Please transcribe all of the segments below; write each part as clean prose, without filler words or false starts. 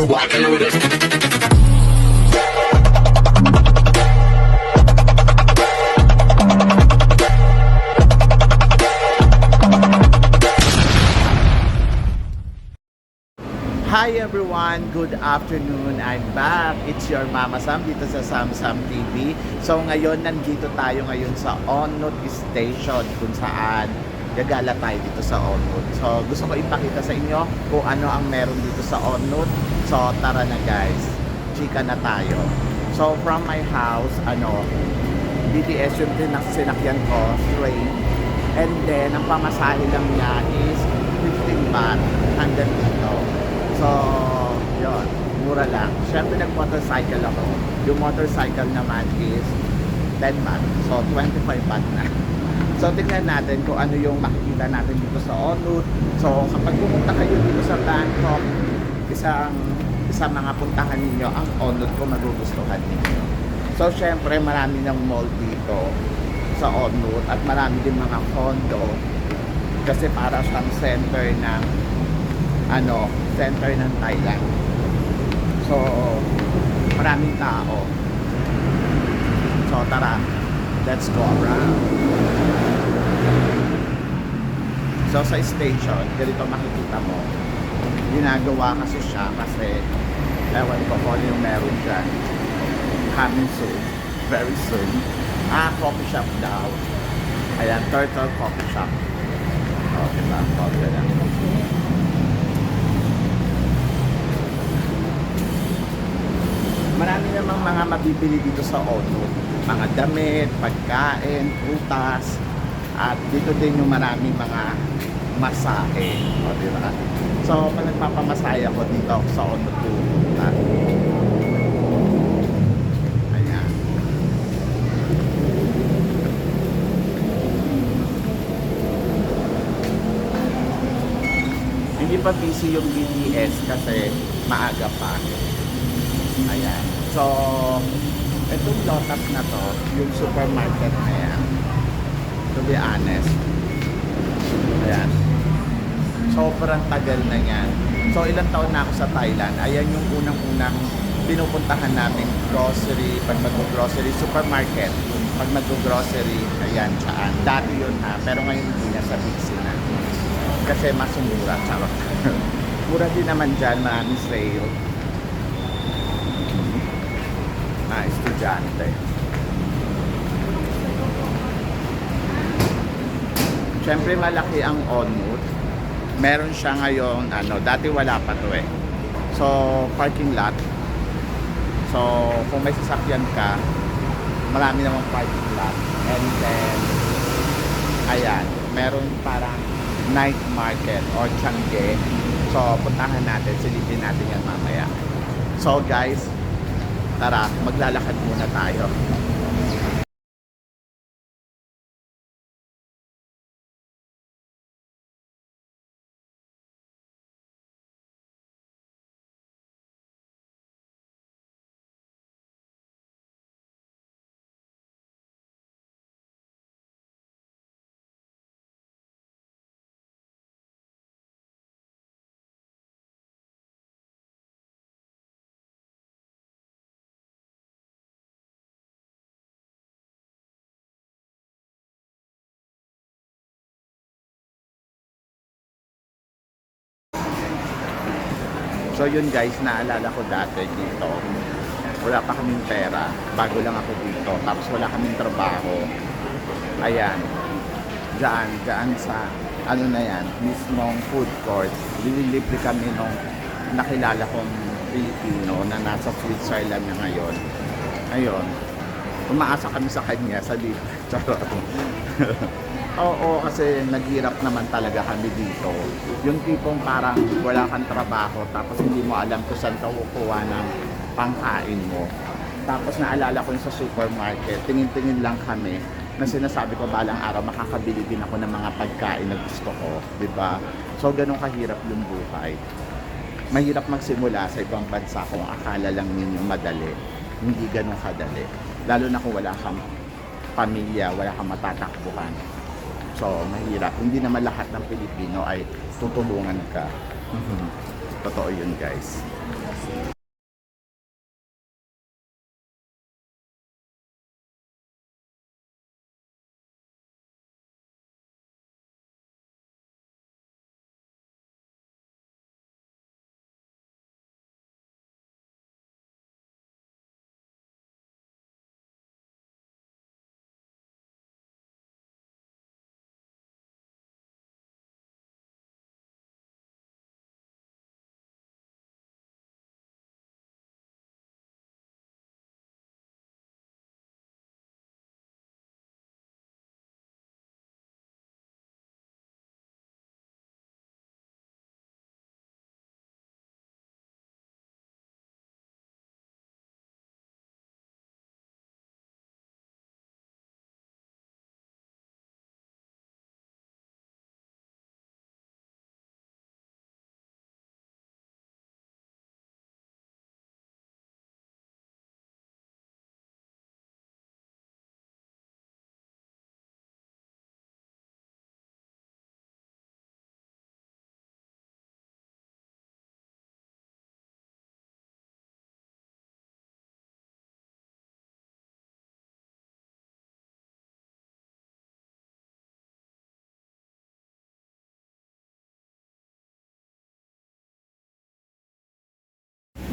walking with it. Hi everyone! Good afternoon! I'm back! It's your Mama Sam dito sa Sam Sam TV. So ngayon, nandito tayo ngayon sa Onut Station kung saan gagala tayo dito sa Onut. So gusto ko ipakita sa inyo kung ano ang meron dito sa Onut. So tara na guys, chika na tayo. So from my house, BTS yung sinakyan ko, train. And then, ang pamasahe lang niya is 15 baht hanggang dito. So, yun, mura lang. Siyempre, nag-motorcycle ako. Yung motorcycle naman is 10 baht. So, 25 baht na. So, tingnan natin kung ano yung makikita natin dito sa Onut. So, kapag pumunta kayo dito sa Bangkok, isang mga puntahan ninyo, ang Onut ko magugustuhan ninyo. So, siyempre, marami ng mall dito sa Onut at marami din mga condo kasi para siyang center ng Thailand. So maraming tao. So tara, let's go around. So sa station, ganito makikita mo, ginagawa kasi siya kasi ewan ko kung ano yung meron dyan. Coming soon, very soon. Coffee shop daw. Ayan, Turtle Coffee Shop. O, diba? Coffee lang. Marami namang mga mabibili dito sa Onut. Mga damit, pagkain, prutas. At dito din yung maraming mga masahe. O, diba? So, pag nagpapamasahe ako dito sa Onut pupunta. Hindi pa busy yung BTS kasi maaga pa. Ayan. So, itong Lotus na to, yung supermarket na yan, to be honest, ayan, sobrang tagal na yan. So, ilang taon na ako sa Thailand. Ayan yung unang-unang pinupuntahan namin grocery, pag mag-grocery, supermarket. Pag mag-grocery, ayan, saan. Dati yun ha, pero ngayon hindi na sa busy na. Kasi mas mura, charot. Mura din naman dyan, maraming sale. Estudyante. Siyempre malaki ang Onut. Meron siya ngayon, dati wala pa to eh. So, parking lot. So, kung may sasakyan ka, marami namang parking lot. And then, ayan, meron parang night market or Changi. So, puntahan natin, silipin natin yan mamaya. So, guys, tara, maglalakad muna tayo. So yun guys, naalala ko dati dito, wala pa kaming pera, bago lang ako dito, tapos wala kaming trabaho. Ayan, dyan sa, na yan, mismong food court, linilibre kami nung nakilala kong Pilipino na nasa Switzerland na ngayon. Ayun, umaasa kami sa kanya, sa libre. Oo, kasi naghirap naman talaga kami dito. Yung tipong parang wala kang trabaho, tapos hindi mo alam kung saan ka kukuha ng pangkain mo. Tapos naalala ko yung sa supermarket, tingin-tingin lang kami na sinasabi ko balang araw makakabili din ako ng mga pagkain na gusto ko, di ba? So ganun kahirap yung buhay. Mahirap magsimula sa ibang bansa kung akala lang ninyo madali. Hindi ganun kadali. Lalo na kung wala kang pamilya, wala kang matatakbuhan. So, mahirap. Hindi naman lahat ng Pilipino ay tutulungan ka. Totoo yun, guys.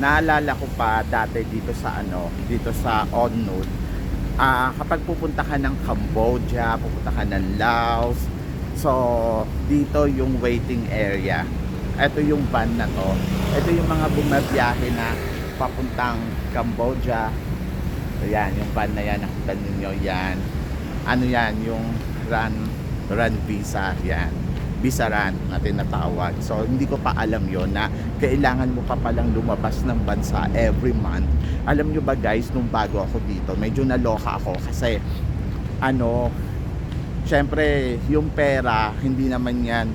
Naalala ko pa dati dito sa dito sa Onnud, kapag pupunta ka ng Cambodia, pupunta ka ng Laos, so dito yung waiting area. Ito yung van na to. Ito yung mga bumabiyahe na papuntang Cambodia. Ayan, yung van na yan, nakita ninyo yan. Ano yan, yung run visa, yan. Visa run na tinatawag. So, hindi ko pa alam yon na kailangan mo pa palang lumabas ng bansa every month. Alam nyo ba guys, nung bago ako dito, medyo naloka ako kasi, syempre, yung pera, hindi naman yan,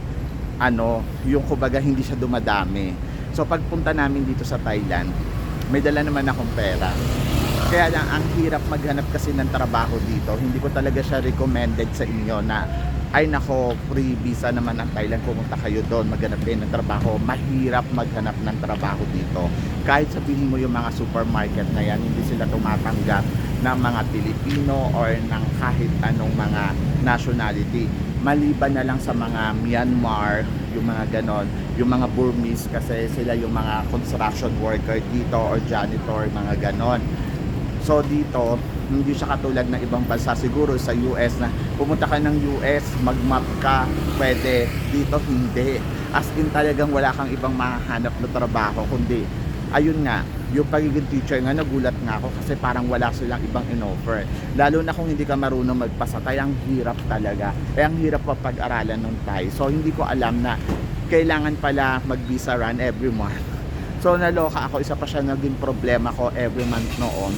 yung kumbaga hindi siya dumadami. So, pagpunta namin dito sa Thailand, may dala naman akong pera. Kaya lang, ang hirap maghanap kasi ng trabaho dito. Hindi ko talaga siya recommended sa inyo na ay nako, free visa naman ang Thailand, pumunta kayo doon, maghanap kayo ng trabaho. Mahirap maghanap ng trabaho dito. Kahit sabihin mo yung mga supermarket na yan, hindi sila tumatanggap ng mga Pilipino or ng kahit anong mga nationality. Maliban na lang sa mga Myanmar, yung mga ganon, yung mga Burmese, kasi sila yung mga construction worker dito or janitor, mga ganon. So dito, hindi siya katulad ng ibang bansa. Siguro sa US na pumunta ka ng US, mag-map ka, pwede. Dito hindi. As in talagang wala kang ibang mahanap na trabaho, kundi ayun nga, yung pagiging teacher nga, nagulat nga ako kasi parang wala silang ibang in-offer. Lalo na kung hindi ka marunong magbasa, kaya ang hirap talaga. Kaya ang hirap pa pag-aralan ng Thai. So hindi ko alam na kailangan pala mag-visa run every month. So naloka ako, isa pa siya naging problema ko every month noon.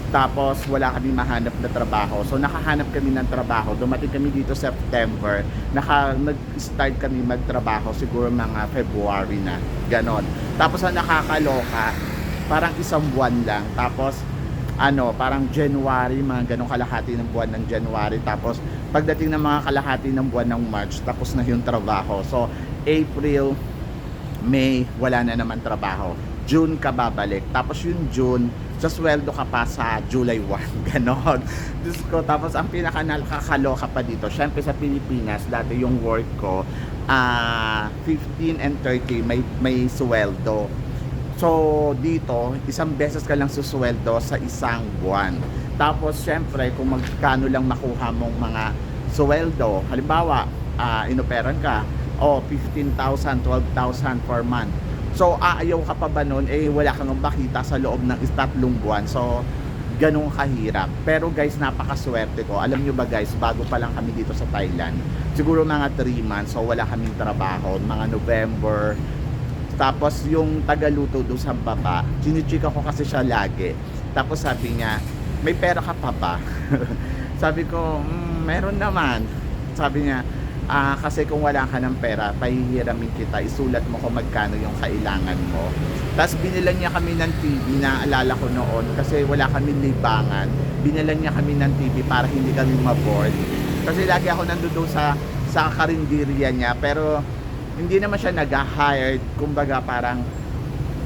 Tapos wala kami mahanap na trabaho. So nakahanap kami ng trabaho. Dumating kami dito September. Nag-start kami magtrabaho siguro mga February na. Ganon. Tapos ang nakakaloka, parang isang buwan lang. Tapos parang January, mga ganong kalahati ng buwan ng January. Tapos pagdating ng mga kalahati ng buwan ng March, tapos na yung trabaho. So April, May, wala na naman trabaho. June ka babalik. Tapos yung June, sa sweldo ka pa sa July 1. Ganon. Diyos ko. Tapos ang pinaka nakakaloka pa dito, syempre sa Pilipinas, dati yung work ko, 15 and 30 may sweldo. So dito, isang beses ka lang susweldo sa isang buwan. Tapos syempre, kung magkano lang makuha mong mga sweldo, halimbawa, inoperan ka, 15,000, 12,000 per month. So aayaw ka pa ba nun, wala kang makita sa loob ng 3 buwan. So ganun kahirap. Pero guys, napakaswerte ko. Alam nyo ba guys, bago pa lang kami dito sa Thailand, siguro mga 3 months, so wala kaming trabaho, mga November. Tapos yung tagaluto doon sa baba, chinichika ko kasi siya lagi. Tapos sabi niya, may pera ka pa ba? Sabi ko, meron naman. Sabi niya, kasi kung wala ka ng pera, pahihiramin kita, isulat mo kung magkano yung kailangan mo. Tapos binilan niya kami ng TV, na alala ko noon, kasi wala kami libangan. Binilan niya kami ng TV para hindi kami maboard. Kasi lagi ako nandoon sa karinderya niya, pero hindi naman siya nag-hired. Kumbaga parang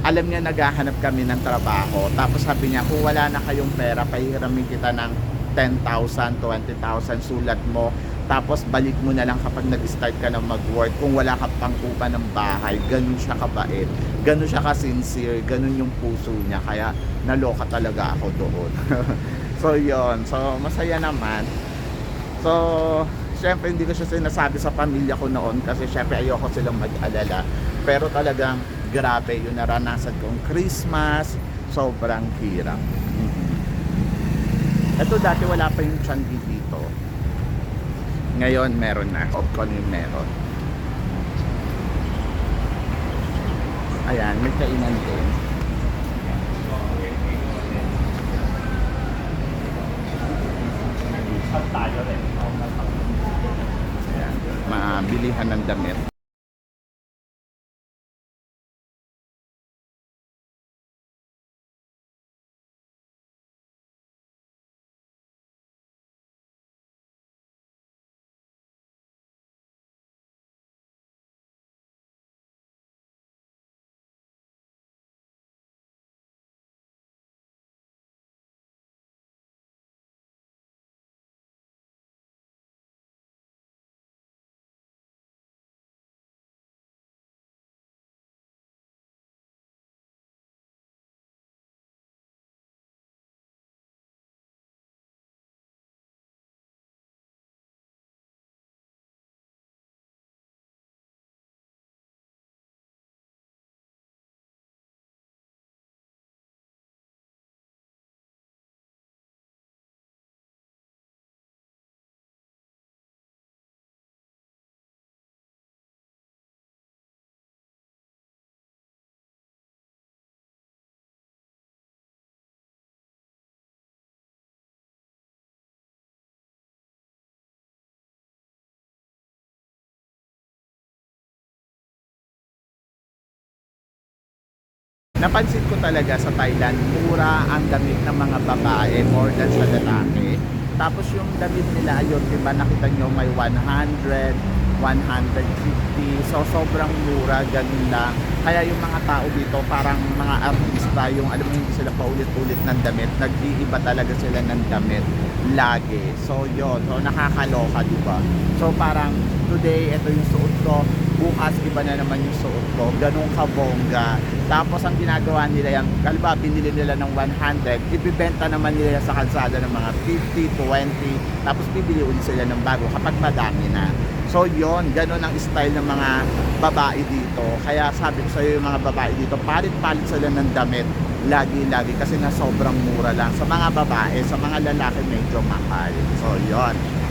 alam niya naghahanap kami ng trabaho. Tapos sabi niya, kung wala na kayong pera, pahihiramin kita ng 10,000, 20,000, sulat mo. Tapos balik mo na lang kapag nag-start ka na mag-work. Kung wala ka pang upa ng bahay, ganun siya kabait, ganun siya ka-sincere, ganun yung puso niya. Kaya naloka talaga ako doon. So yon, so masaya naman. So syempre hindi ko siya sinasabi sa pamilya ko noon kasi syempre ayoko silang mag-alala. Pero talagang grabe yung naranasan kong Christmas, sobrang hirap. Ito dati wala pa yung Changi dito. Ngayon meron na. Opcon yung meron. Ayan, may kainan din. Ayan, mabilihan ng damit. napansin ko talaga sa Thailand, mura ang damit ng mga babae more than sa lalaki. Tapos yung damit nila, ayun, diba, nakita nyo may 100, 150. So, sobrang mura, ganun lang. Kaya yung mga tao dito, parang mga artista, yung alam mo, hindi sila paulit-ulit ng damit. Nag-iiba talaga sila ng damit lagi. So, yun. So, nakakaloka, diba? So, parang today, ito yung suot ko. Bukas, iba na naman yung suot ko. Ganun kabongga. Tapos, ang ginagawa nila yan, kalba, binili nila ng 100, ibibenta naman nila sa kalsada ng mga 50, 20, tapos bibili ulit sila ng bago kapag madami na. So, yon, ganun ang style ng mga babae dito. Kaya sabi ko sa iyo, yung mga babae dito, palit-palit sila ng damit lagi-lagi kasi na sobrang mura lang. Sa mga babae, sa mga lalaki medyo mahal. So, yon.